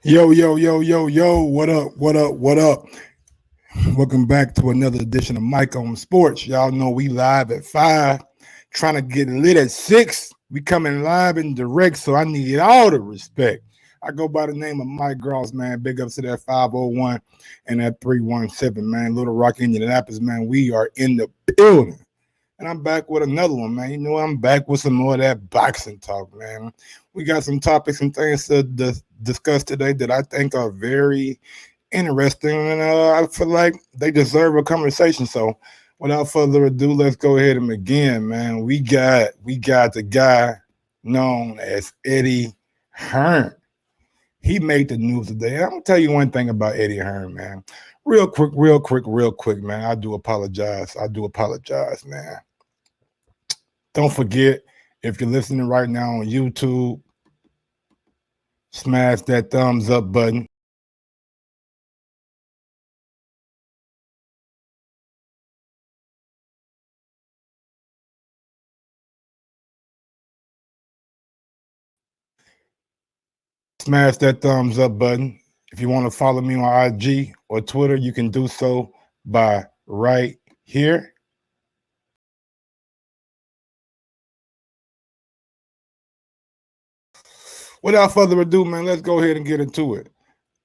Yo, yo, yo, yo, yo, what up, what up, what up? Welcome back to another edition of Mike on Sports. Y'all know we live at 5, trying to get lit at 6. We coming live and direct, so I need all the respect. I go by the name of Mike Gross, man. Big ups to that 501 and that 317, man. Little Rock, Indianapolis, man. We are in the building. And I'm back with another one, man. You know, I'm back with some more of that boxing talk, man. We got some topics and things to discuss today that I think are very interesting, and I feel like they deserve a conversation. So, without further ado, let's go ahead and begin, man. We got the guy known as Eddie Hearn. He made the news today. I'm gonna tell you one thing about Eddie Hearn, man. Real quick, man. I do apologize. Man. Don't forget, if you're listening right now on YouTube, smash that thumbs up button. Smash that thumbs up button. If you want to follow me on IG or Twitter, you can do so by right here. Without further ado, man, let's go ahead and get into it.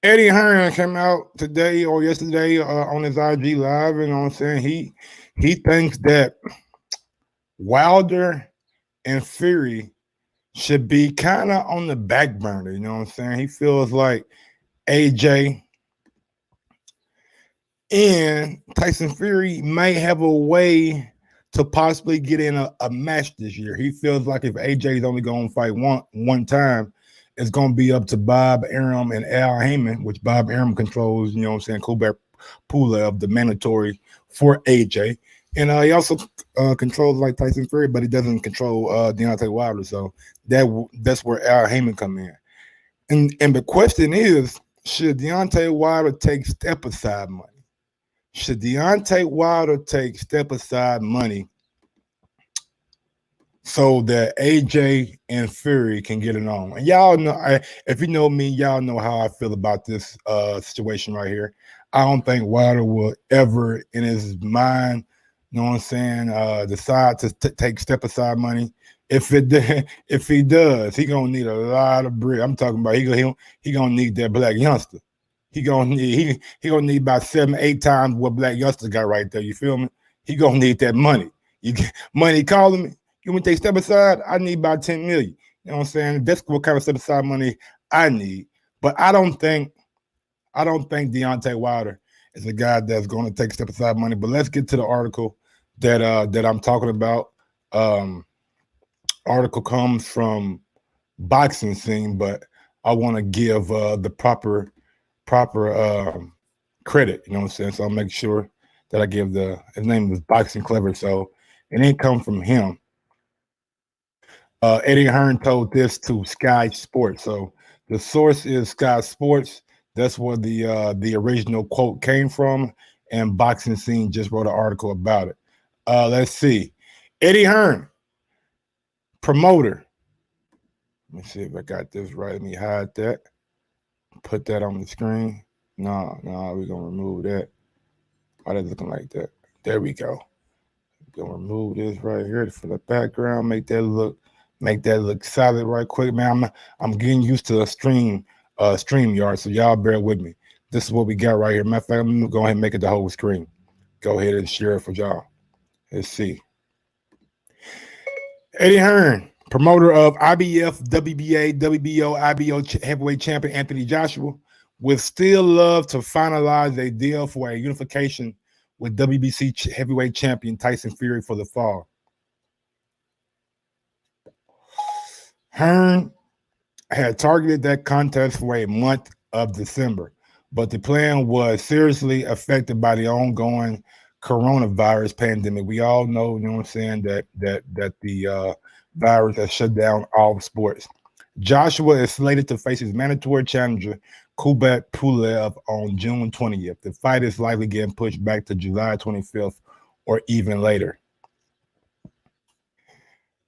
Eddie Hearn came out today or yesterday on his IG live, and you know what I'm saying he thinks that Wilder and Fury should be kind of on the back burner. You know what I'm saying? He feels like AJ and Tyson Fury may have a way to possibly get in a match this year. He feels like if AJ is only going to fight one time, it's going to be up to Bob Arum and Al Heyman, which Bob Arum controls, you know what I'm saying, Kubrat Pulev, the mandatory for AJ. And he also controls like Tyson Fury, but he doesn't control Deontay Wilder. So that's where Al Heyman come in. And the question is, should Deontay Wilder take step aside money? Should Deontay Wilder take step aside money so that AJ and Fury can get it on? And y'all know, if you know me, y'all know how I feel about this situation right here. I don't think Wilder will ever, in his mind, you know what I'm saying, decide to take step aside money. If he does, he gonna need a lot of bread. I'm talking about he gonna need that black youngster. He gonna need about 7, 8 times what Black Youngster got right there. You feel me? He gonna need that money. You get money calling me. You want to take step aside? I need about 10 million. You know what I'm saying? That's what kind of step aside money I need. But I don't think Deontay Wilder is a guy that's going to take step aside money. But let's get to the article that I'm talking about. Um, Article comes from Boxing Scene, but I want to give the proper credit. You know what I'm saying? So I'll make sure that I give his name is Boxing Clever. So it ain't come from him. Eddie Hearn told this to Sky Sports. So the source is Sky Sports. That's where the original quote came from. And Boxing Scene just wrote an article about it. Let's see. Eddie Hearn, promoter. Let me see if I got this right. Let me hide that. Put that on the screen. No, we're gonna remove that. Why is it looking like that? There we go. Gonna remove this right here for the background. Make that look solid right quick, man. I'm getting used to a StreamYard, so y'all bear with me. This is what we got right here. Matter of fact, I'm gonna go ahead and make it the whole screen. Go ahead and share it for y'all. Let's see. Eddie Hearn, promoter of IBF, WBA, WBO, IBO heavyweight champion Anthony Joshua, would still love to finalize a deal for a unification with WBC heavyweight champion Tyson Fury for the fall. Hearn had targeted that contest for a month of December, but the plan was seriously affected by the ongoing coronavirus pandemic. We all know, you know what I'm saying, that the virus has shut down all sports. Joshua is slated to face his mandatory challenger, Kubrat Pulev, on June 20th. The fight is likely getting pushed back to July 25th or even later.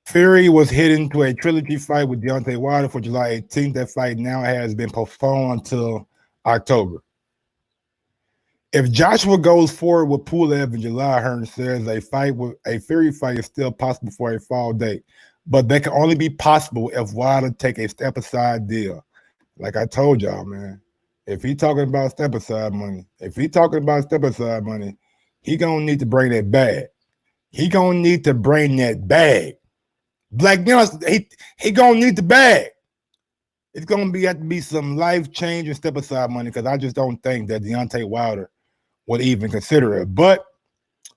Fury was heading to a trilogy fight with Deontay Wilder for July 18th. That fight now has been postponed until October. If Joshua goes forward with Pulev in July, Hearn says a Fury fight is still possible for a fall date, but that can only be possible if Wilder take a step aside deal. Like I told y'all, man, if he talking about step aside money, he gonna need to bring that bag. He gonna need to bring that bag. Black Johnson, he gonna need the bag. It's gonna have to be some life changing step aside money because I just don't think that Deontay Wilder would even consider it. But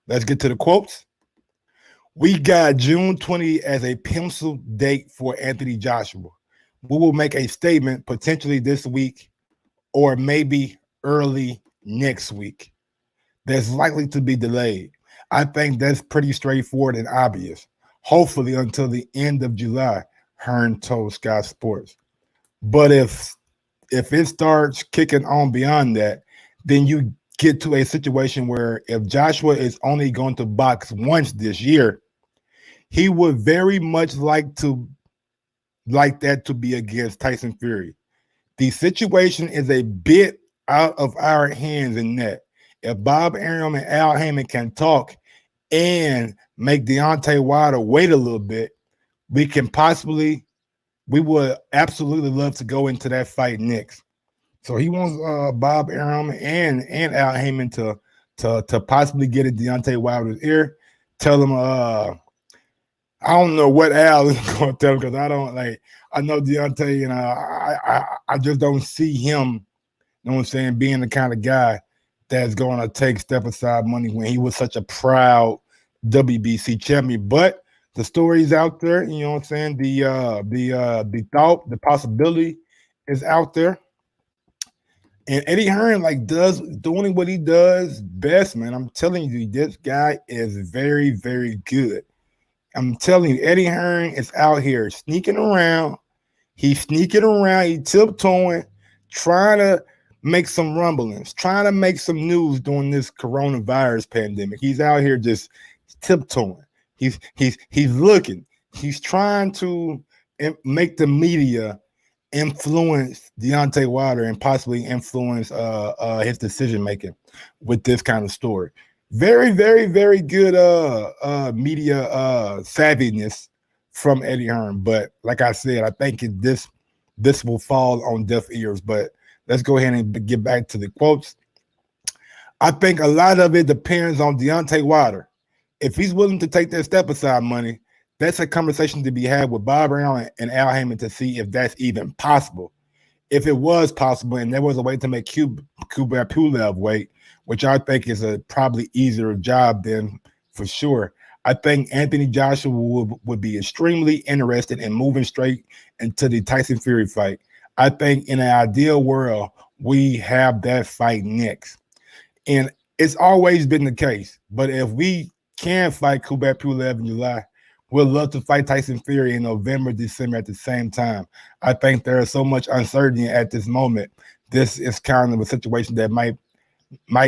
let's get to the quotes. We got June 20 as a pencil date for Anthony Joshua. We will make a statement potentially this week or maybe early next week. That's likely to be delayed. I think that's pretty straightforward and obvious. Hopefully until the end of July, Hearn told Sky Sports. But if it starts kicking on beyond that, then you get to a situation where if Joshua is only going to box once this year, he would very much like that to be against Tyson Fury. The situation is a bit out of our hands in that if Bob Arum and Al Heyman can talk and make Deontay Wilder wait a little bit, we would absolutely love to go into that fight next. So he wants Bob Arum and Al Heyman to possibly get in Deontay Wilder's ear, tell him I don't know what Al is going to tell him because I know Deontay and I just don't see him, you know what I'm saying, being the kind of guy that's going to take step aside money when he was such a proud WBC champion. But the story's out there, you know what I'm saying? The thought, the possibility is out there. And Eddie Hearn doing what he does best, man. I'm telling you, this guy is very, very good. I'm telling you, Eddie Hearn is out here sneaking around. He's tiptoeing, trying to make some rumblings, trying to make some news during this coronavirus pandemic. He's out here just tiptoeing. He's looking. He's trying to make the media influence Deontay Wilder and possibly influence his decision making with this kind of story. Very, very, very good media savviness from Eddie Hearn. But like I said, I think this will fall on deaf ears. But let's go ahead and get back to the quotes. I think a lot of it depends on Deontay Wilder. If he's willing to take that step aside money, that's a conversation to be had with Bob Arum and Al Heyman to see if that's even possible. If it was possible and there was a way to make Kubrat Pulev wait, which I think is a probably easier job than for sure, I think Anthony Joshua would be extremely interested in moving straight into the Tyson Fury fight. I think in an ideal world, we have that fight next. And it's always been the case. But if we can fight Kubrat Pulev in July, we'd love to fight Tyson Fury in November, December at the same time. I think there is so much uncertainty at this moment. This is kind of a situation that might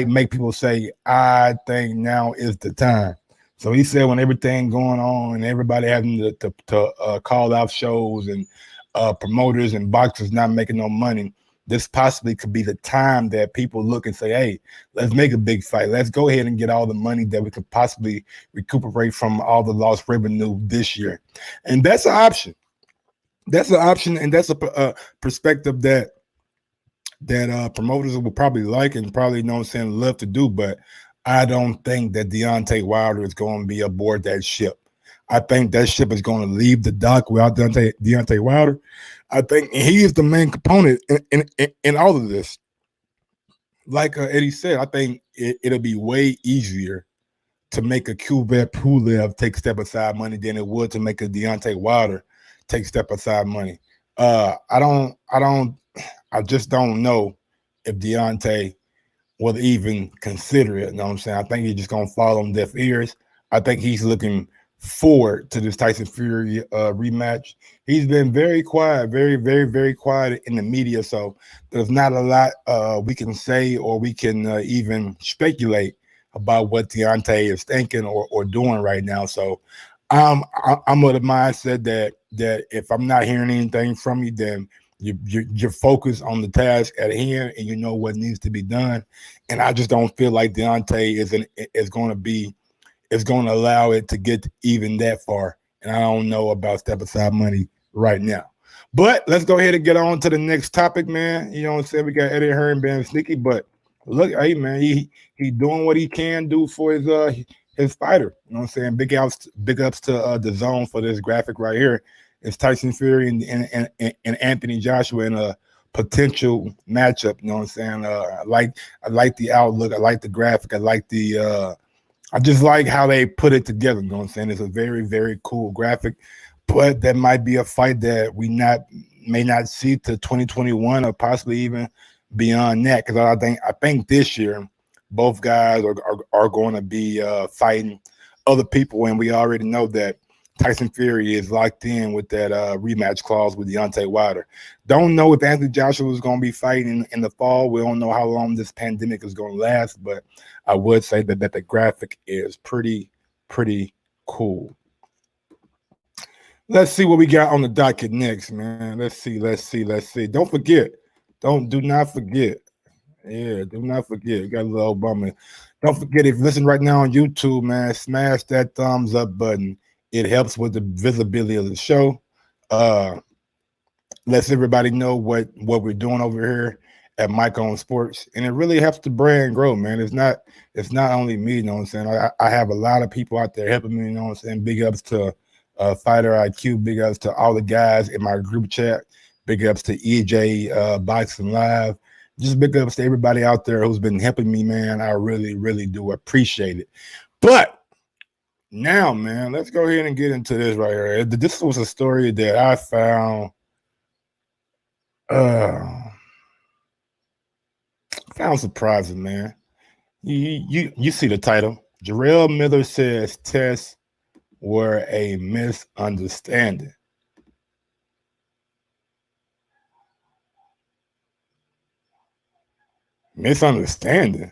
make people say, I think now is the time. So he said when everything going on and everybody having to call out shows and promoters and boxers not making no money, this possibly could be the time that people look and say, hey, let's make a big fight. Let's go ahead and get all the money that we could possibly recuperate from all the lost revenue this year. And that's an option. That's an option, and that's a perspective that promoters will probably like and probably, you know what I'm saying, love to do. But I don't think that Deontay Wilder is going to be aboard that ship. I think that ship is going to leave the dock without Deontay Wilder. I think he is the main component in all of this. Like Eddie said, I think it'll be way easier to make a Kubrat Pulev take step aside money than it would to make a Deontay Wilder take step aside money. I just don't know if Deontay will even consider it. You know what I'm saying? I think he's just going to fall on deaf ears. I think he's looking forward to this Tyson Fury rematch. He's been very quiet, very, very, very quiet in the media. So there's not a lot we can say or we can even speculate about what Deontay is thinking or doing right now. So I'm of the mindset that if I'm not hearing anything from you, then you're focused on the task at hand and you know what needs to be done. And I just don't feel like Deontay is going to be is going to allow it to get even that far. And I don't know about step aside money right now. But let's go ahead and get on to the next topic, man. You know what I'm saying? We got Eddie Hearn being sneaky, but look, hey man, he doing what he can do for his fighter. You know what I'm saying? Big ups to the zone for this graphic right here. It's Tyson Fury and Anthony Joshua in a potential matchup. You know what I'm saying? I like the outlook. I like the graphic. I just like how they put it together. You know what I'm saying? It's a very, very cool graphic, but that might be a fight that we may not see to 2021 or possibly even beyond that. Because I think this year both guys are going to be fighting other people, and we already know that Tyson Fury is locked in with that rematch clause with Deontay Wilder. Don't know if Anthony Joshua is going to be fighting in the fall. We don't know how long this pandemic is going to last, but I would say that the graphic is pretty cool. Let's see what we got on the docket next, man. Let's see. Don't forget. Do not forget. Yeah, do not forget. We got a little bummer. Don't forget, if you listen right now on YouTube, man, smash that thumbs up button. It helps with the visibility of the show. Lets everybody know what we're doing over here at Mike on Sports, and it really helps the brand grow, man. It's not only me, you know what I'm saying. I have a lot of people out there helping me, you know what I'm saying. Big ups to Fighter IQ, big ups to all the guys in my group chat, big ups to EJ Boxing Live, just big ups to everybody out there who's been helping me, man. I really do appreciate it. But now, man, let's go ahead and get into this right here. This was a story that I found surprising, man. You see the title. Jarrell Miller says tests were a misunderstanding. Misunderstanding.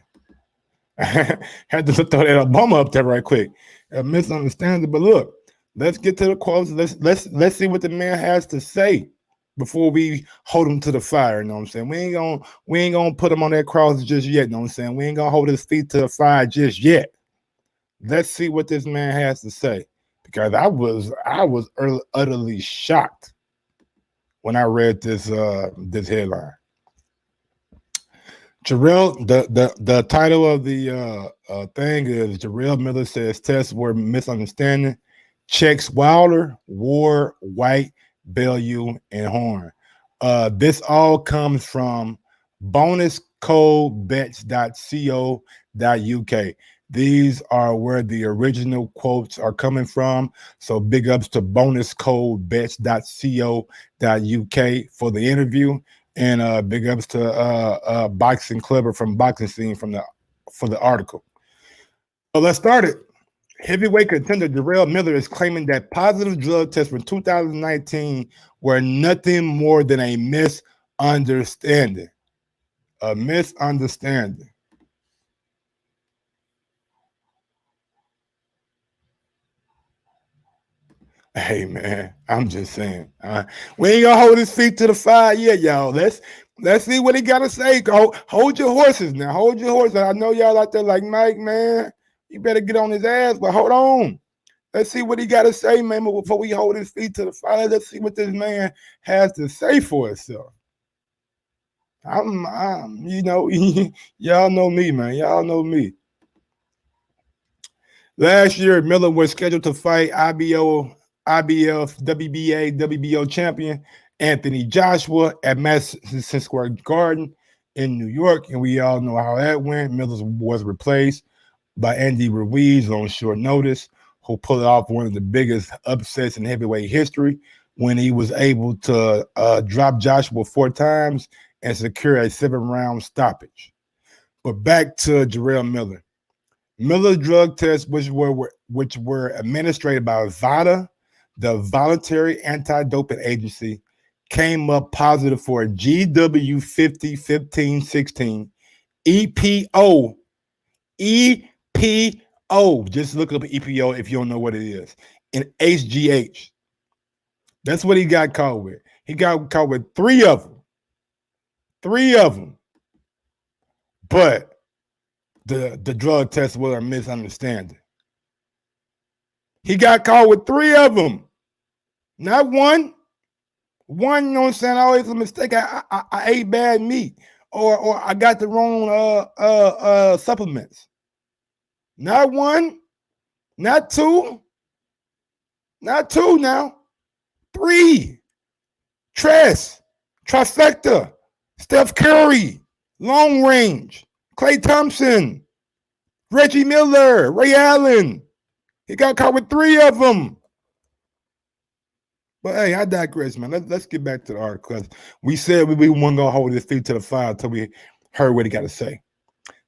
Had to throw that bummer up there right quick. A misunderstanding. But look, let's get to the quotes. Let's see what the man has to say before we hold him to the fire. You know what I'm saying? We ain't gonna put him on that cross just yet. You know what I'm saying? We ain't gonna hold his feet to the fire just yet. Let's see what this man has to say, because I was utterly shocked when I read this headline. Jarrell, the title of the thing is Jarrell Miller says tests were misunderstanding. Checks Wilder, Ward, White, Bellew, and Horn. This all comes from bonuscodebets.co.uk. These are where the original quotes are coming from. So big ups to bonuscodebets.co.uk for the interview. And big ups to Boxing Clever from Boxing Scene for the article. So let's start it. Heavyweight contender Jarrell Miller is claiming that positive drug tests from 2019 were nothing more than a misunderstanding. A misunderstanding. Hey man, I'm just saying. We ain't gonna hold his feet to the fire yet, y'all. Let's see what he gotta say. Hold your horses now. Hold your horses. I know y'all out there like, Mike, man, you better get on his ass, but hold on. Let's see what he gotta say, man, before we hold his feet to the fire. Let's see what this man has to say for himself. I'm you know, y'all know me, man. Y'all know me. Last year, Miller was scheduled to fight IBF, WBA, WBO champion Anthony Joshua at Madison Square Garden in New York, and we all know how that went. Miller was replaced by Andy Ruiz on short notice, who pulled off one of the biggest upsets in heavyweight history when he was able to drop Joshua 4 times and secure a 7-round stoppage. But back to Jarrell Miller. Miller's drug tests, which were administered by VADA, the Voluntary Anti-Doping Agency, came up positive for GW 50 15 16 EPO. Just look up EPO if you don't know what it is. and HGH. That's what he got caught with. He got caught with 3 of them. 3 of them. But the drug test was a misunderstanding. He got caught with 3 of them. Not one. One, you know what I'm saying? Always a mistake. I ate bad meat. Or I got the wrong supplements. Not one, not two, not 2 now. 3. Trifecta, Steph Curry, long range, Klay Thompson, Reggie Miller, Ray Allen. He got caught with 3 of them. But hey, I digress, man. Let's get back to the article. We said we weren't going to hold his feet to the fire until we heard what he got to say.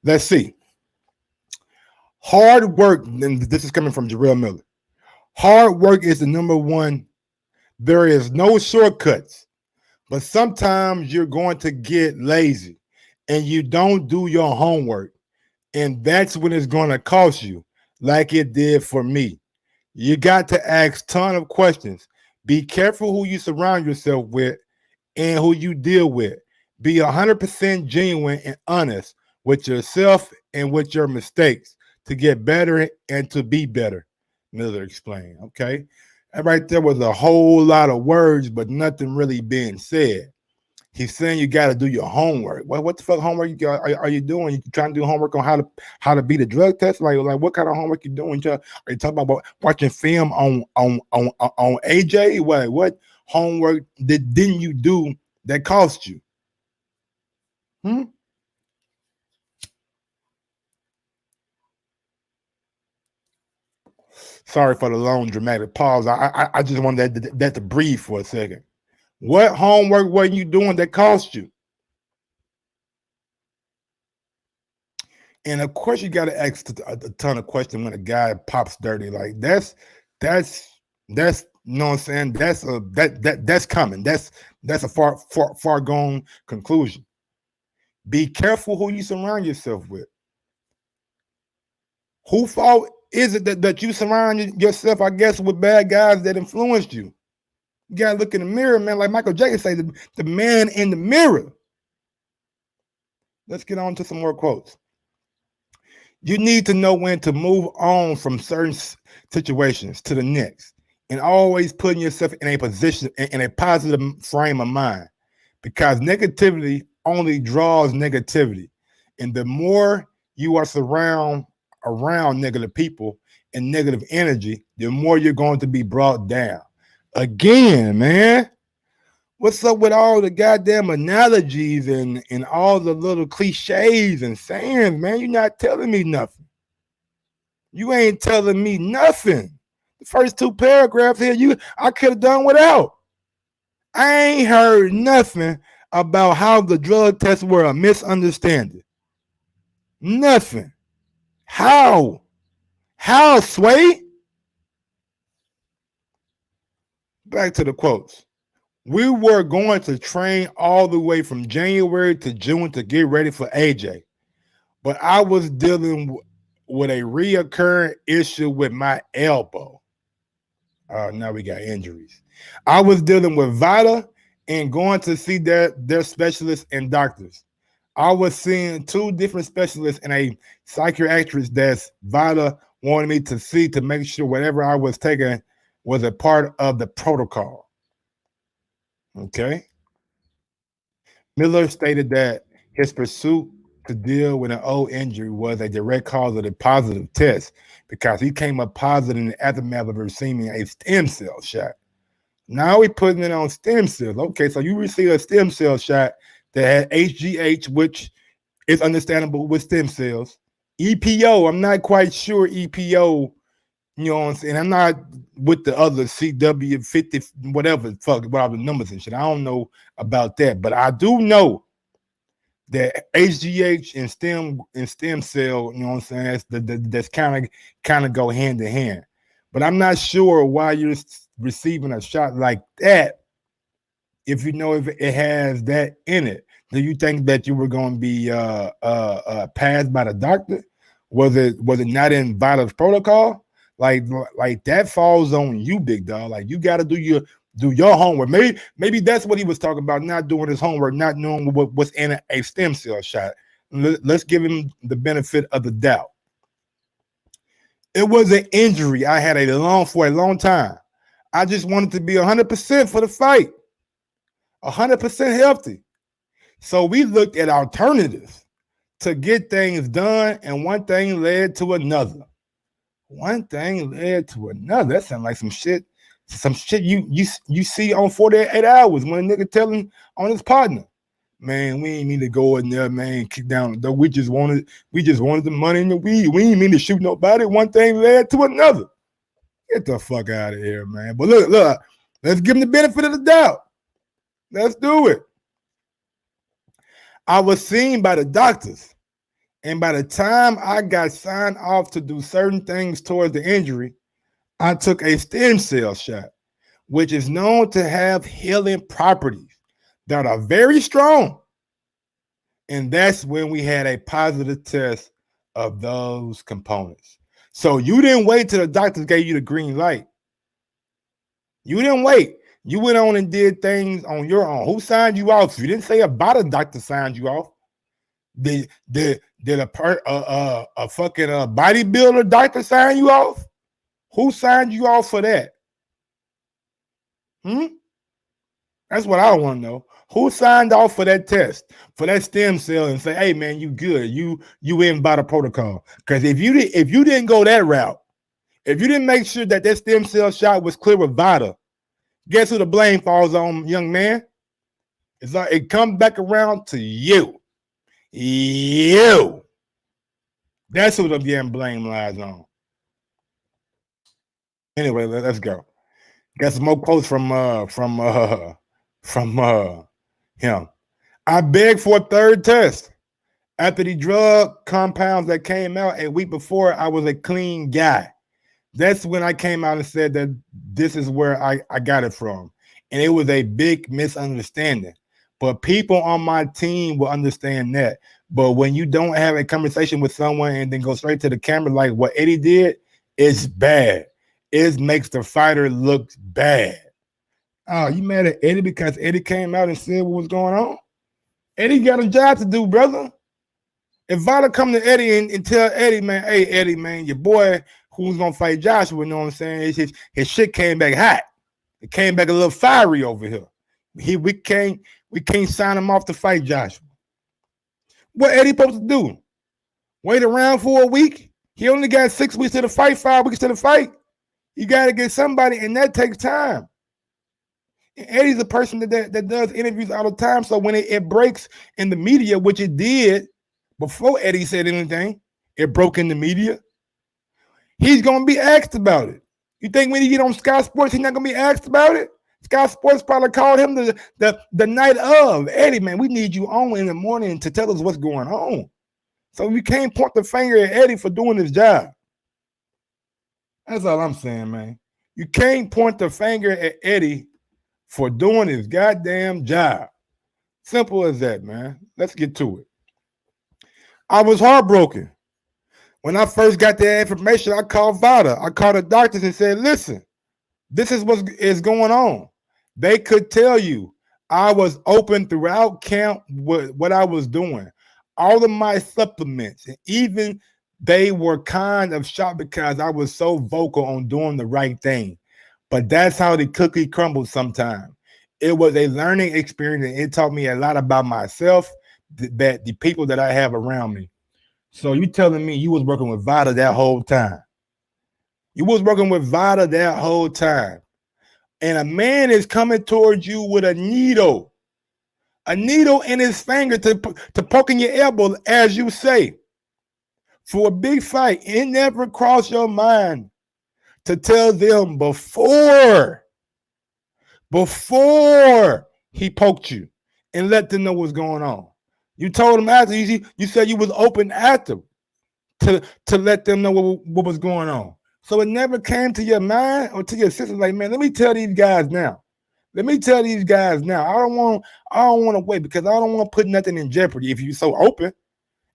Let's see. Hard work, and this is coming from Jarrell Miller. Hard work is the number one. There is no shortcuts, but sometimes you're going to get lazy and you don't do your homework. And that's when it's going to cost you, like it did for me. You got to ask a ton of questions. Be careful who you surround yourself with and who you deal with. Be 100% genuine and honest with yourself and with your mistakes to get better and to be better, Miller explained. Okay. And right there was a whole lot of words, but nothing really being said. He's saying you got to do your homework. Well, what the fuck homework are you doing? You trying to do homework on how to beat a drug test? Like what kind of homework you doing? Are you talking about watching film on AJ? What homework didn't you do that cost you? Sorry for the long dramatic pause. I just wanted that to breathe for a second. What homework were you doing that cost you? And of course, you got to ask a ton of questions when a guy pops dirty. Like that's you know what I'm saying? That's coming. That's a far gone conclusion. Be careful who you surround yourself with. Who fault is it that you surround yourself, I guess, with bad guys that influenced you? You gotta look in the mirror, man. Like Michael Jackson said, the man in the mirror. Let's get on to some more quotes. You need to know when to move on from certain situations to the next, and always putting yourself in a position, in a positive frame of mind, because negativity only draws negativity. And the more you are around negative people and negative energy, the more you're going to be brought down. Again, man, what's up with all the goddamn analogies and all the little cliches and sayings, man? You're not telling me nothing. You ain't telling me nothing. The first 2 paragraphs here, I could have done without. I ain't heard nothing about how the drug tests were a misunderstanding. Nothing. How, Sway? Back to the quotes. We were going to train all the way from January to June to get ready for AJ. But I was dealing with a reoccurring issue with my elbow. Now we got injuries. I was dealing with VITA and going to see their specialists and doctors. I was seeing 2 different specialists and a psychiatrist that VITA wanted me to see to make sure whatever I was taking was a part of the protocol. Okay. Miller stated that his pursuit to deal with an old injury was a direct cause of the positive test because he came up positive in the aftermath of receiving a stem cell shot. Now we're putting it on stem cells. Okay, so you received a stem cell shot that had HGH, which is understandable with stem cells. EPO, I'm not quite sure EPO, you know what I'm saying? I'm not with the other CW50, whatever the numbers and shit. I don't know about that, but I do know that HGH and stem cell, you know what I'm saying? That's kind of go hand in hand. But I'm not sure why you're receiving a shot like that if you know if it has that in it. Do you think that you were going to be passed by the doctor? Was it not in VITA's protocol? Like that falls on you, big dog. Like you got to do your homework. Maybe that's what he was talking about, not doing his homework, not knowing what's in a stem cell shot. Let's give him the benefit of the doubt. It was an injury I had for a long time. I just wanted to be 100% for the fight, 100% healthy. So we looked at alternatives to get things done, and one thing led to another. One thing led to another. That sounds like some shit you see on 48 Hours when a nigga telling on his partner, man, we ain't mean to go in there, man, kick down the door. We just wanted the money in the weed. We ain't mean to shoot nobody. One thing led to another. Get the fuck out of here, man. But look, let's give him the benefit of the doubt. Let's do it. I was seen by the doctors, and by the time I got signed off to do certain things towards the injury, I took a stem cell shot, which is known to have healing properties that are very strong. And that's when we had a positive test of those components. So you didn't wait till the doctors gave you the green light. You didn't wait. You went on and did things on your own. Who signed you off? You didn't say about a doctor signed you off. Did a fucking bodybuilder doctor sign you off? Who signed you off for that? That's what I want to know. Who signed off for that test, for that stem cell, and say, "Hey, man, you good? You in by the protocol?" Because if you didn't go that route, if you didn't make sure that stem cell shot was clear with VADA, guess who the blame falls on, young man? It's like it comes back around to you. You. That's who the damn blame lies on. Anyway, let's go. Got some more quotes from him. I begged for a third test. After the drug compounds that came out a week before, I was a clean guy. That's when I came out and said that this is where I got it from. And it was a big misunderstanding. But people on my team will understand that. But when you don't have a conversation with someone and then go straight to the camera like what Eddie did, it's bad. It makes the fighter look bad. Oh, you mad at Eddie because Eddie came out and said what was going on? Eddie got a job to do, brother. If VADA come to Eddie and tell Eddie, man, hey, Eddie, man, your boy who's going to fight Joshua, you know what I'm saying? His shit came back hot. It came back a little fiery over here. We can't sign him off to fight Joshua. What Eddie supposed to do? Wait around for a week? He only got 6 weeks to the fight, 5 weeks to the fight. You got to get somebody, and that takes time. And Eddie's a person that does interviews all the time. So when it breaks in the media, which it did before Eddie said anything, it broke in the media. He's going to be asked about it. You think when he get on Sky Sports, he's not going to be asked about it? Sky Sports probably called him the night of. Eddie, man, we need you on in the morning to tell us what's going on. So we can't point the finger at Eddie for doing his job. That's all I'm saying, man. You can't point the finger at Eddie for doing his goddamn job. Simple as that, man. Let's get to it. I was heartbroken. When I first got that information, I called VADA. I called the doctors and said, listen, this is what is going on. They could tell you I was open throughout camp with what I was doing. All of my supplements, and even they were kind of shocked because I was so vocal on doing the right thing. But that's how the cookie crumbles sometimes. It was a learning experience, and it taught me a lot about myself, that the people that I have around me. So you telling me you was working with VADA that whole time? You was working with VADA that whole time. And a man is coming towards you with a needle in his finger to poke in your elbow, as you say, for a big fight. It never crossed your mind to tell them before he poked you and let them know what's going on. You told him after. You said you was open after to let them know what was going on. So it never came to your mind or to your system like, man, let me tell these guys now. Let me tell these guys now. I don't want to wait because I don't want to put nothing in jeopardy. If you're so open,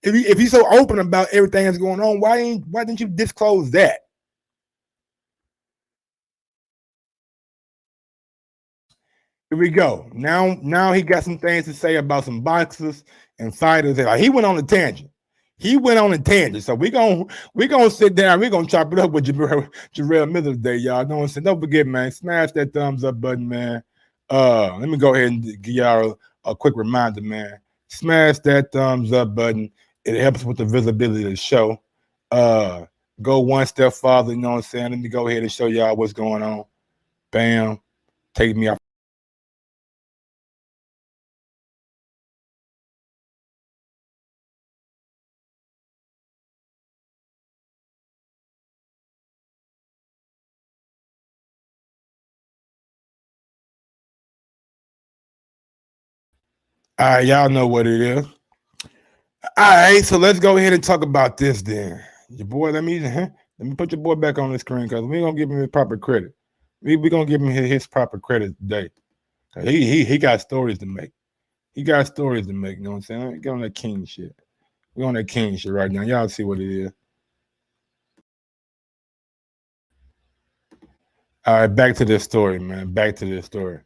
if you're so open about everything that's going on, why didn't you disclose that? Here we go. Now he got some things to say about some boxers and fighters. Like, he went on a tangent. He went on a tangent. So we gonna sit down. We're gonna chop it up with Jarrell Miller today, y'all. Know what I'm saying? Don't forget, man, smash that thumbs up button, man. Let me go ahead and give y'all a quick reminder, man. Smash that thumbs up button. It helps with the visibility of the show. Go one step farther, you know what I'm saying? Let me go ahead and show y'all what's going on. Bam. Take me off. All right, y'all know what it is. All right, so let's go ahead and talk about this then. Your boy, let me put your boy back on the screen because we're gonna give him his proper credit. We're gonna give him his proper credit today. He got stories to make. He got stories to make, you know what I'm saying? Get on that king shit. We're on that king shit right now. Y'all see what it is. All right, back to this story, man. Back to this story.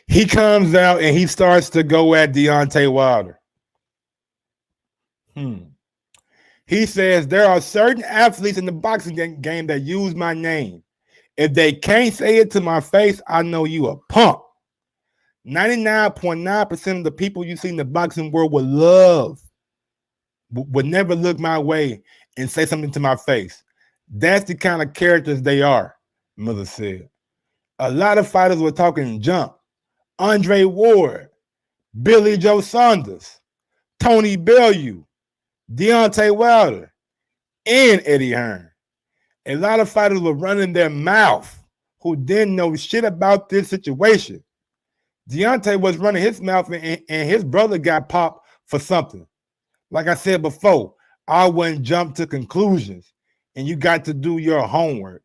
He comes out and he starts to go at Deontay Wilder. He says there are certain athletes in the boxing game that use my name. If they can't say it to my face, I know you a punk. 99.9% of the people you see in the boxing world would never look my way and say something to my face. That's the kind of characters they are, Miller said. A lot of fighters were talking junk. Andre Ward, Billy Joe Saunders, Tony Bellew, Deontay Wilder, and Eddie Hearn. A lot of fighters were running their mouth who didn't know shit about this situation. Deontay was running his mouth and his brother got popped for something. Like I said before, I wouldn't jump to conclusions and you got to do your homework.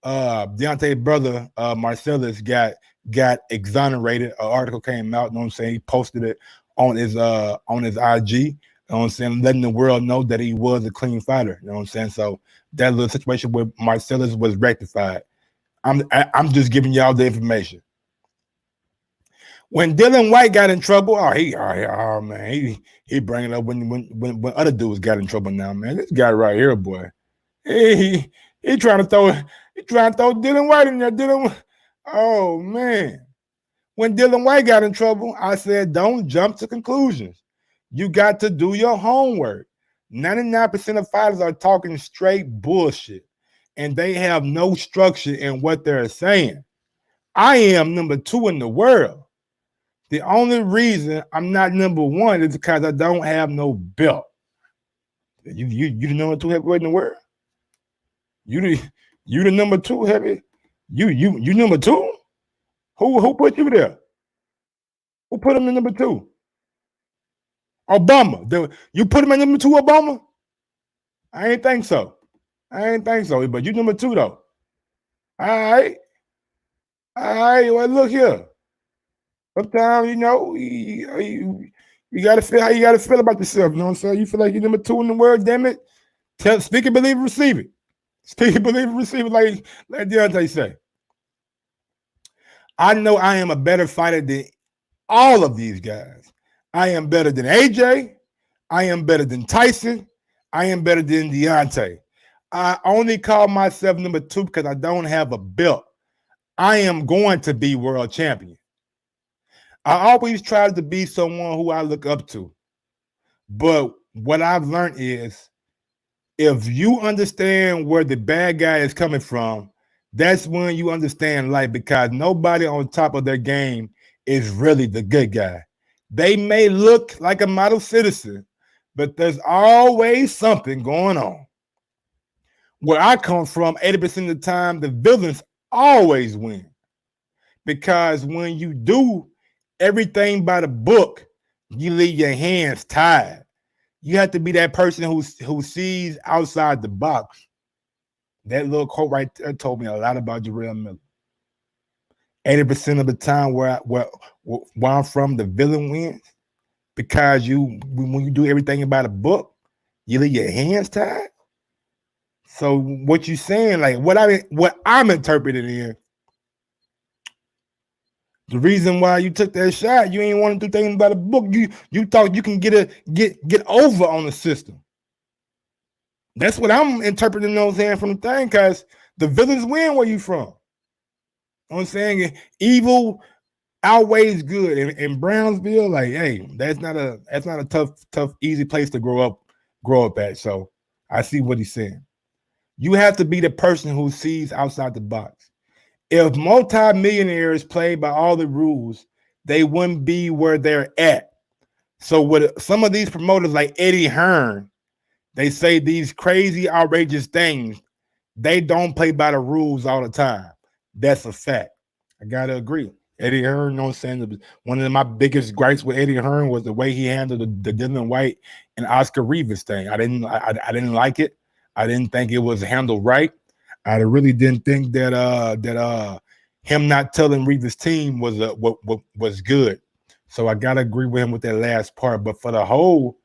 Deontay's brother, Marcellus, got exonerated. An article came out, you know what I'm saying? He posted it on his IG, you know what I'm saying, letting the world know that he was a clean fighter, you know what I'm saying? So that little situation with Marcellus was rectified. I'm just giving y'all the information. When Dylan White got in trouble, man, he bring it up when other dudes got in trouble now, man. This guy right here, boy, he trying to throw Dylan White in there. Oh man, when Dylan White got in trouble, I said don't jump to conclusions. You got to do your homework. 99% of fighters are talking straight bullshit, and they have no structure in what they're saying. I am number 2 in the world. The only reason I'm not number 1 is because I don't have no belt. You the number 2 heavyweight in the world. You the number 2 heavy. You number 2. Who put you there? Who put him in number 2? Obama. You put him in number 2, Obama? I ain't think so. But you number 2 though. All right. Well, look here. Sometimes, you know, you gotta feel how you gotta feel about yourself. You know what I'm saying? You feel like you're number 2 in the world, damn it. Speak it, believe it, receive it. Speak it, believe it, receive it, like Deontay say. I know I am a better fighter than all of these guys. I am better than AJ. I am better than Tyson. I am better than Deontay. I only call myself number 2 because I don't have a belt. I am going to be world champion. I always try to be someone who I look up to. But what I've learned is if you understand where the bad guy is coming from, that's when you understand life, because nobody on top of their game is really the good guy. They may look like a model citizen, but there's always something going on. Where I come from, 80% of the time, the villains always win. Because when you do everything by the book, you leave your hands tied. You have to be that person who sees outside the box. That little quote right there told me a lot about Jarrell Miller. 80% of the time where I'm from, the villain wins. Because when you do everything by the book, you leave your hands tied. So what you saying, like what I'm interpreting in, The reason why you took that shot, you ain't want to do things by the book. You thought you can get over on the system. That's what I'm interpreting those hands from the thing, because the villains win where you from. You know what I'm saying? Evil outweighs good. In Brownsville, like, hey, that's not a tough, easy place to grow up at. So I see what he's saying. You have to be the person who sees outside the box. If multimillionaires played by all the rules, they wouldn't be where they're at. So with some of these promoters like Eddie Hearn, they say these crazy, outrageous things. They don't play by the rules all the time. That's a fact. I gotta agree. Eddie Hearn, you know what I'm saying? One of my biggest gripes with Eddie Hearn was the way he handled the Dylan White and Oscar Rivas thing. I didn't like it. I didn't think it was handled right. I really didn't think that him not telling Rivas' team was good. So I gotta agree with him with that last part. But for the whole,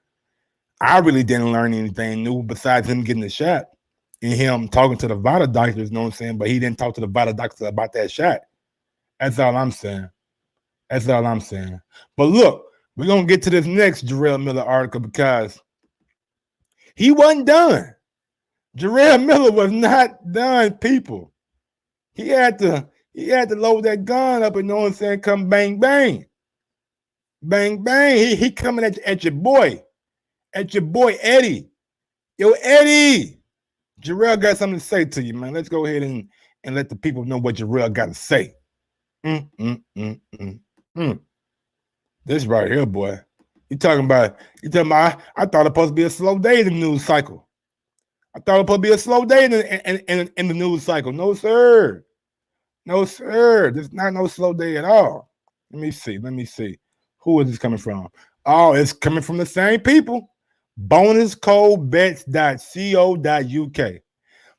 I really didn't learn anything new besides him getting the shot and him talking to the Vada doctors, you know what I'm saying? But he didn't talk to the Vada doctors about that shot. That's all I'm saying. That's all I'm saying. But look, we're gonna get to this next Jarrell Miller article because he wasn't done. Jarrell Miller was not done, people. He had to load that gun up and, you know what I'm saying, come bang bang. Bang bang. He coming at your boy. At your boy Eddie. Yo, Eddie. Jarrell got something to say to you, man. Let's go ahead and let the people know what Jarrell got to say. This right here, boy. You talking about I thought it was supposed to be a slow day in the news cycle. I thought it was supposed to be a slow day in the news cycle. No, sir. No, sir. There's not no slow day at all. Let me see. Who is this coming from? Oh, it's coming from the same people. bonuscodebets.co.uk.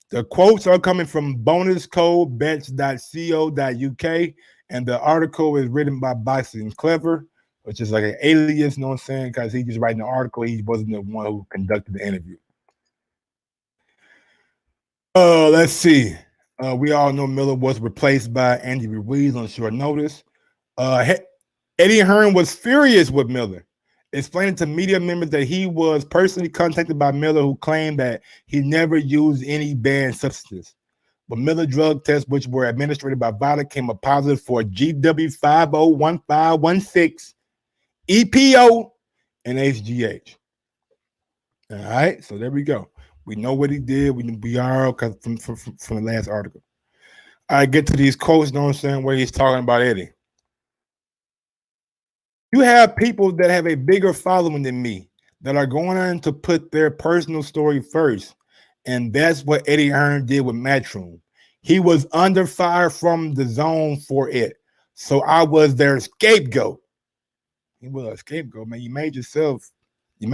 The quotes are coming from bonuscodebets.co.uk, and the article is written by Boxing Clever, which is like an alias, you know what I'm saying? Because he's just writing the article. He wasn't the one who conducted the interview. Let's see. We all know Miller was replaced by Andy Ruiz on short notice. Eddie Hearn was furious with Miller, explaining to media members that he was personally contacted by Miller, who claimed that he never used any banned substances. But Miller drug tests, which were administered by VADA, came up positive for GW501516, EPO, and HGH. All right, so there we go. We know what he did. We are from the last article. I get to these quotes, you know what I'm saying, where he's talking about Eddie. You have people that have a bigger following than me that are going on to put their personal story first. And that's what Eddie Hearn did with Matchroom. He was under fire from the zone for it. So I was their scapegoat. He was a scapegoat, man. You made yourself, you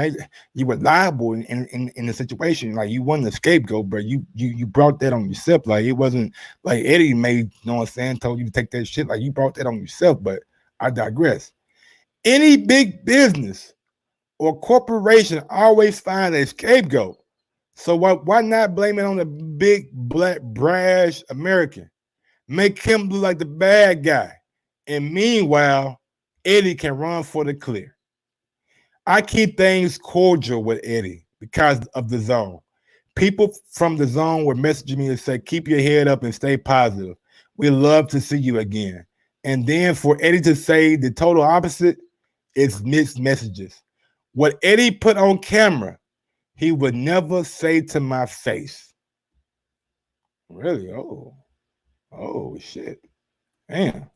were liable in the situation. Like, you wasn't a scapegoat, but you brought that on yourself. Like, it wasn't like Eddie made, you know what I'm saying, told you to take that shit. Like, you brought that on yourself, but I digress. Any big business or corporation always find a scapegoat. So why not blame it on the big black brash American? Make him look like the bad guy. And meanwhile, Eddie can run for the clear. I keep things cordial with Eddie because of the zone. People from the zone were messaging me and say, keep your head up and stay positive. We love to see you again. And then for Eddie to say the total opposite, it's mixed messages. What Eddie put on camera, he would never say to my face. Really? Oh shit. Damn.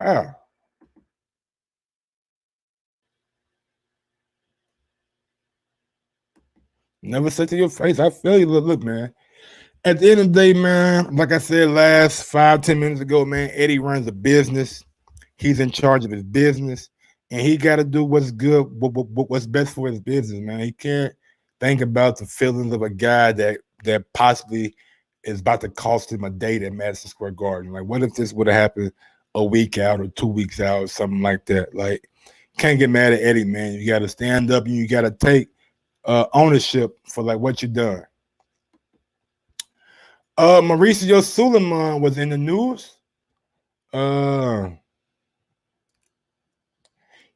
Wow. Never say to your face. I feel you. Look, man. At the end of the day, man, like I said last 5-10 minutes ago, man, Eddie runs a business. He's in charge of his business. And he got to do what's good, what's best for his business, man. He can't think about the feelings of a guy that possibly is about to cost him a date at Madison Square Garden. Like, what if this would have happened a week out or 2 weeks out or something like that? Like, can't get mad at Eddie, man. You got to stand up and you got to take ownership for like what you done. Mauricio Suleiman was in the news.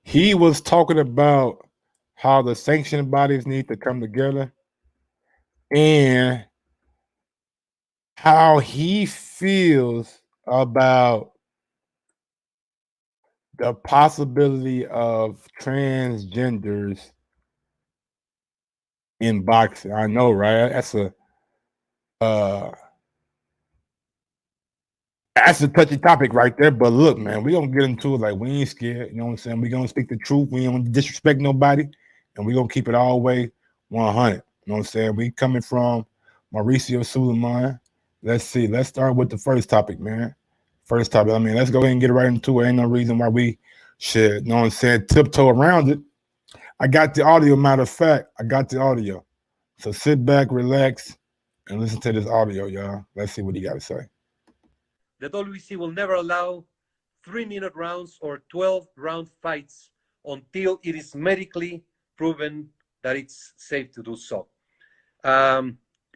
he was talking about how the sanctioning bodies need to come together and how he feels about the possibility of transgenders in boxing. I know, right? Uh that's a touchy topic right there. But look, man, we gonna get into it like we ain't scared. You know what I'm saying? We gonna speak the truth. We ain't gonna disrespect nobody, and we gonna keep it all the way 100. You know what I'm saying? We coming from Mauricio Suleiman. Let's see. Let's start with the first topic, man. First topic. I mean, let's go ahead and get right into it. Ain't no reason why we should, you know what I'm saying, tiptoe around it. I got the audio. Matter of fact, I got the audio. So sit back, relax, and listen to this audio, y'all. Let's see what he got to say. The WBC will never allow 3-minute rounds or 12-round fights until it is medically proven that it's safe to do so.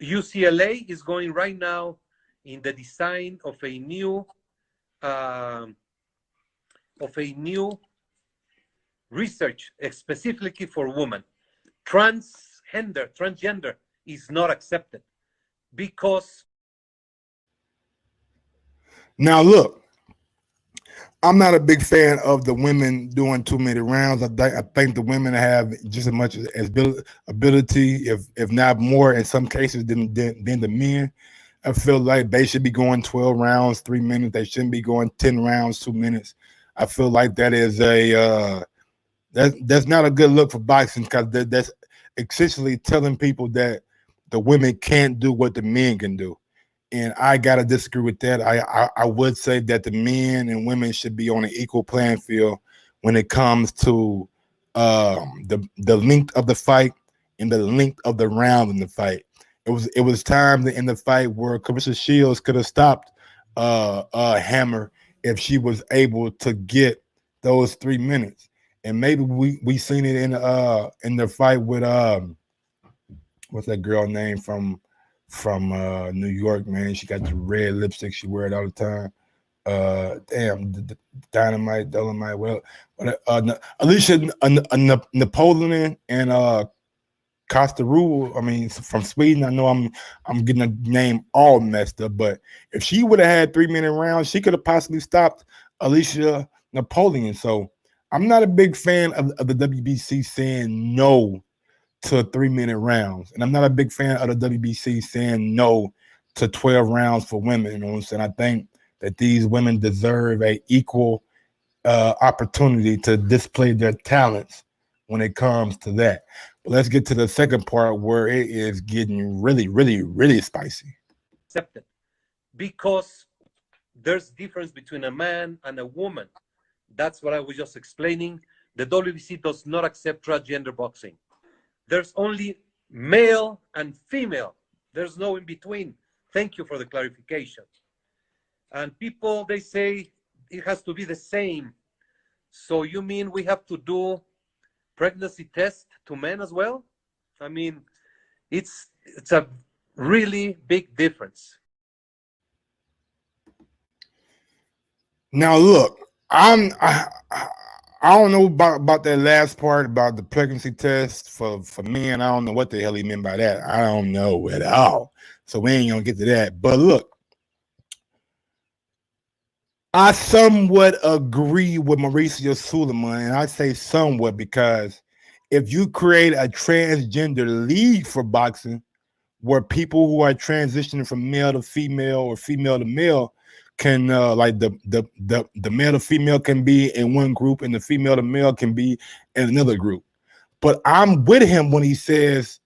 UCLA is going right now in the design of a new research specifically for women. Transgender is not accepted because. Now, look, I'm not a big fan of the women doing too many rounds. I think the women have just as much as ability, if not more, in some cases than the men. I feel like they should be going 12 rounds, 3 minutes. They shouldn't be going 10 rounds, 2 minutes. I feel like that is that's not a good look for boxing because that's essentially telling people that the women can't do what the men can do. And I gotta disagree with that. I would say that the men and women should be on an equal playing field when it comes to the length of the fight and the length of the round in the fight. It was time in the fight where Clarissa Shields could have stopped Hammer if she was able to get those 3 minutes. And maybe we seen it in the fight with what's that girl name from New York, man. She got the red lipstick. She wear it all the time. Damn, Dolomite. Well, Alicia Napoleon and Costa. I mean, from Sweden. I know I'm getting a name all messed up, but if she would have had 3 minute rounds, she could have possibly stopped Alicia Napoleon. So I'm not a big fan of the WBC saying no to 3 minute rounds. And I'm not a big fan of the WBC saying no to 12 rounds for women. You know what I'm saying? I think that these women deserve a equal opportunity to display their talents when it comes to that. But let's get to the second part where it is getting really, really, really spicy. Accepted because there's difference between a man and a woman. That's what I was just explaining. The WBC does not accept transgender boxing. There's only male and female. There's no in between. Thank you for the clarification. And people, they say it has to be the same. So you mean we have to do pregnancy test to men as well? I mean, it's a really big difference. Now look, I don't know about that last part about the pregnancy test for men. I don't know what the hell he meant by that. I don't know at all. So we ain't gonna get to that. But look, I somewhat agree with Mauricio Suleiman, and I say somewhat because if you create a transgender league for boxing where people who are transitioning from male to female or female to male can like the male to female can be in one group and the female to male can be in another group. But I'm with him when he says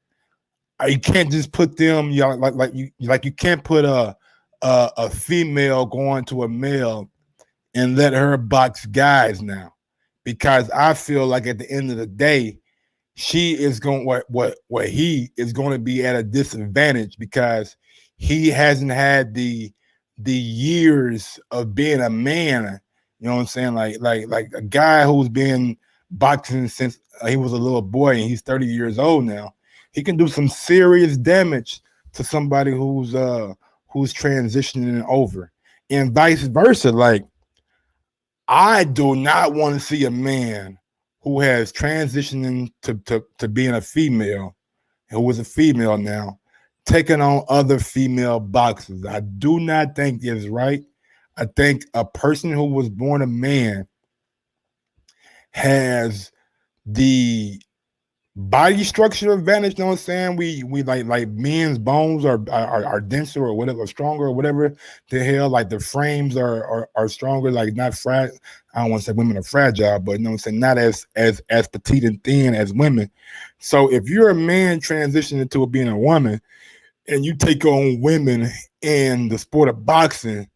you can't just put them, you know, like you can't put a female going to a male and let her box guys now, because I feel like at the end of the day, she is going what he is going to be at a disadvantage because he hasn't had the years of being a man. You know what I'm saying? Like a guy who's been boxing since he was a little boy and he's 30 years old now. He can do some serious damage to somebody who's transitioning over, and vice versa. Like, I do not want to see a man who has transitioned to being a female, who is a female now, taking on other female boxers. I do not think it's right. I think a person who was born a man has the body structure advantage. You know what I'm saying? We like men's bones are denser or whatever, stronger or whatever the hell. Like the frames are stronger, like not fragile. I don't want to say women are fragile, but you know what I'm saying, not as petite and thin as women. So if you're a man transitioning to being a woman and you take on women in the sport of boxing,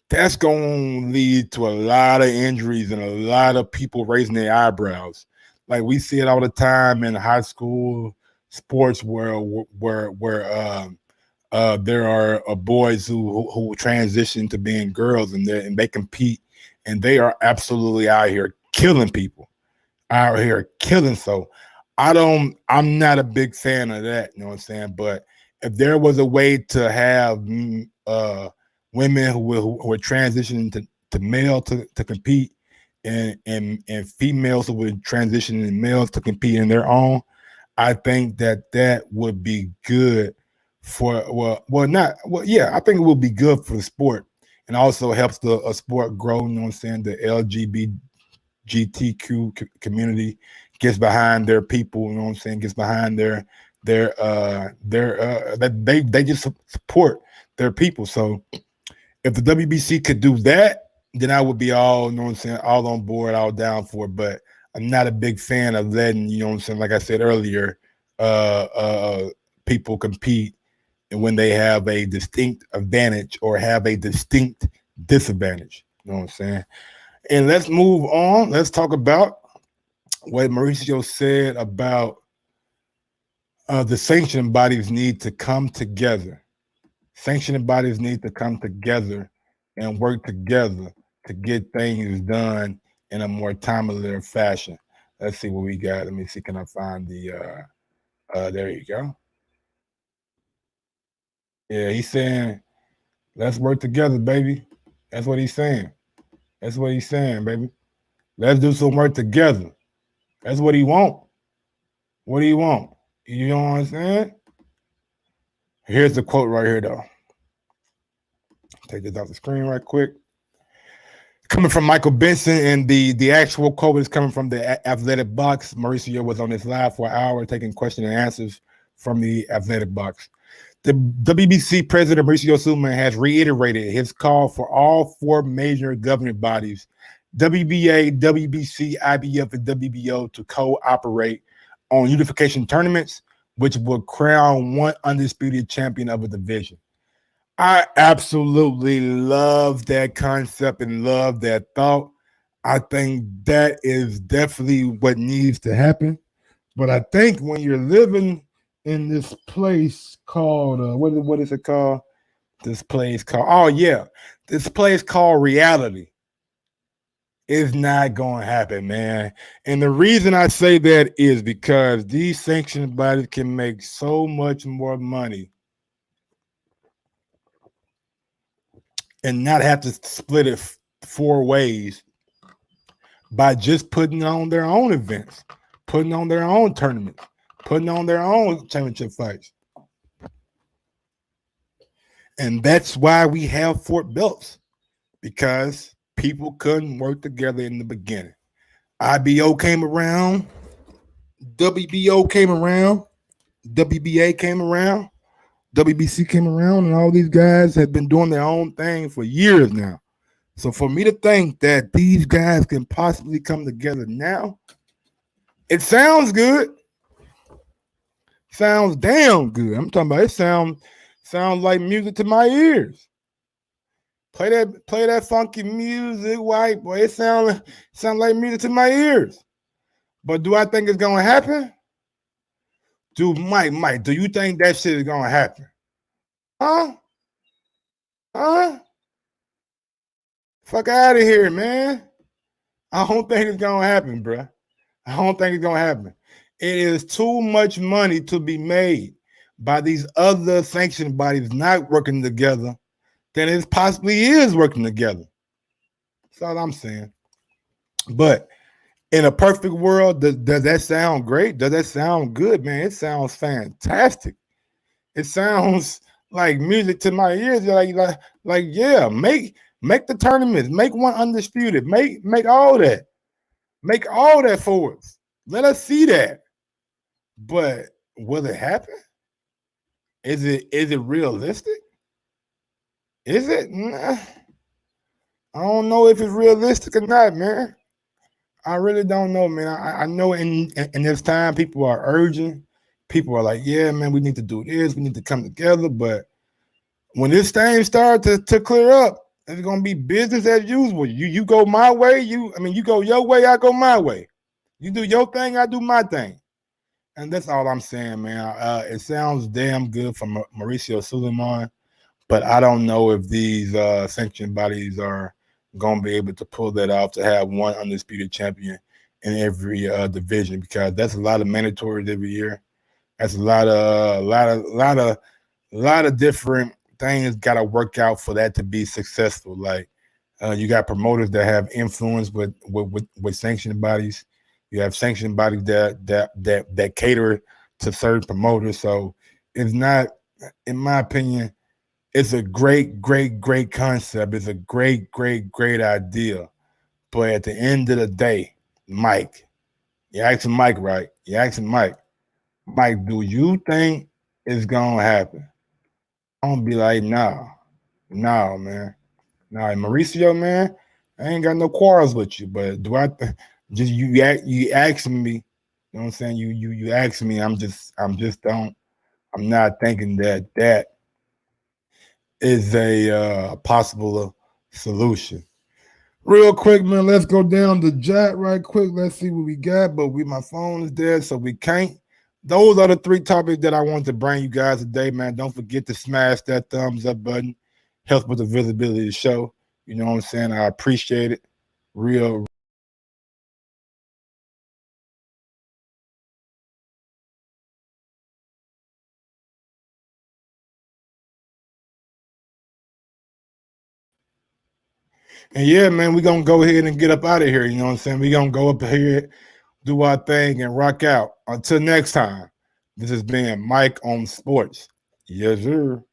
that's going to lead to a lot of injuries and a lot of people raising their eyebrows. Like we see it all the time in high school sports where there are boys who transition to being girls and they compete and they are absolutely out here killing people, out here killing. So I'm not a big fan of that. You know what I'm saying? But if there was a way to have women who are transitioning to male to compete and females who would transition in males to compete in their own, I think that would be good for I think it would be good for the sport and also helps the sport grow. You know what I'm saying? The LGBTQ community gets behind their people. You know what I'm saying? Gets behind that they just support their people. So if the WBC could do that, then I would be all, you know what I'm saying, all on board, all down for it. But I'm not a big fan of letting, you know what I'm saying, like I said earlier, people compete and when they have a distinct advantage or have a distinct disadvantage. You know what I'm saying? And let's move on. Let's talk about what Mauricio said about the sanctioning bodies need to come together. Sanctioning bodies need to come together and work together to get things done in a more timely fashion. Let's see what we got. Let me see. Can I find the there you go. Yeah, he's saying, let's work together, baby. That's what he's saying. That's what he's saying, baby. Let's do some work together. That's what he want. What do you want? You know what I'm saying? Here's the quote right here, though. Take this off the screen right quick. Coming from Michael Benson, and the actual quote is coming from the Athletic Box. Mauricio was on this live for an hour taking question and answers from the Athletic Box. The WBC president, Mauricio Sulaimán, has reiterated his call for all four major governing bodies, WBA, WBC, IBF, and WBO, to cooperate on unification tournaments, which will crown one undisputed champion of a division. I absolutely love that concept and love that thought. I think that is definitely what needs to happen. But I think when you're living in this place called what is it called? This place called this place called reality is not going to happen, man. And the reason I say that is because these sanctioned bodies can make so much more money and not have to split it four ways by just putting on their own events, putting on their own tournaments, putting on their own championship fights. And that's why we have Fort belts, because people couldn't work together in the beginning. IBO came around, WBO came around, WBA came around, WBC came around, and all these guys have been doing their own thing for years now. So for me to think that these guys can possibly come together now, it sounds good. Sounds damn good. I'm talking about it sounds like music to my ears. Play that funky music, white boy. It sound like music to my ears. But do I think it's gonna happen? Dude, Mike, do you think that shit is gonna happen? Huh? Fuck out of here, man. I don't think it's gonna happen, bro. I don't think it's gonna happen. It is too much money to be made by these other sanctioned bodies not working together than it possibly is working together. That's all I'm saying. But In a perfect world, does that sound great? Does that sound good, man? It sounds fantastic. It sounds like music to my ears. Like yeah, make the tournaments, make one undisputed, make all that, make all that for us. Let us see that. But will it happen? Is it realistic? Is it? Nah, I don't know if it's realistic or not, man. I really don't know, man. I know in this time people are urging. People are like, yeah, man, we need to do this. We need to come together. But when this thing starts to clear up, it's gonna be business as usual. You go my way. You go your way. I go my way. You do your thing. I do my thing. And that's all I'm saying, man. It sounds damn good from Mauricio Suleiman, but I don't know if these sanctioned bodies are going to be able to pull that off to have one undisputed champion in every division, because that's a lot of mandatories every year. That's a lot of different things got to work out for that to be successful. Like you got promoters that have influence with sanctioned bodies. You have sanctioned bodies that cater to certain promoters. So it's not, in my opinion, it's a great, great, great concept. It's a great, great, great idea. But at the end of the day, Mike, you asking Mike, right? You asking Mike, do you think it's gonna happen? I'm gonna be like, no, man. Nah, Mauricio, man, I ain't got no quarrels with you. But do I just you asking me, you know what I'm saying? You asking me, I'm not thinking that is a possible solution. Real quick, man, let's go down the chat right quick. Let's see what we got. But my phone is dead, so we can't. Those are the three topics that I wanted to bring you guys today, man. Don't forget to smash that thumbs up button. Helps with the visibility of the show. You know what I'm saying? I appreciate it. Real. And yeah, man, we're going to go ahead and get up out of here. You know what I'm saying? We're going to go up here, do our thing, and rock out. Until next time, this has been Mike on Sports. Yes, sir.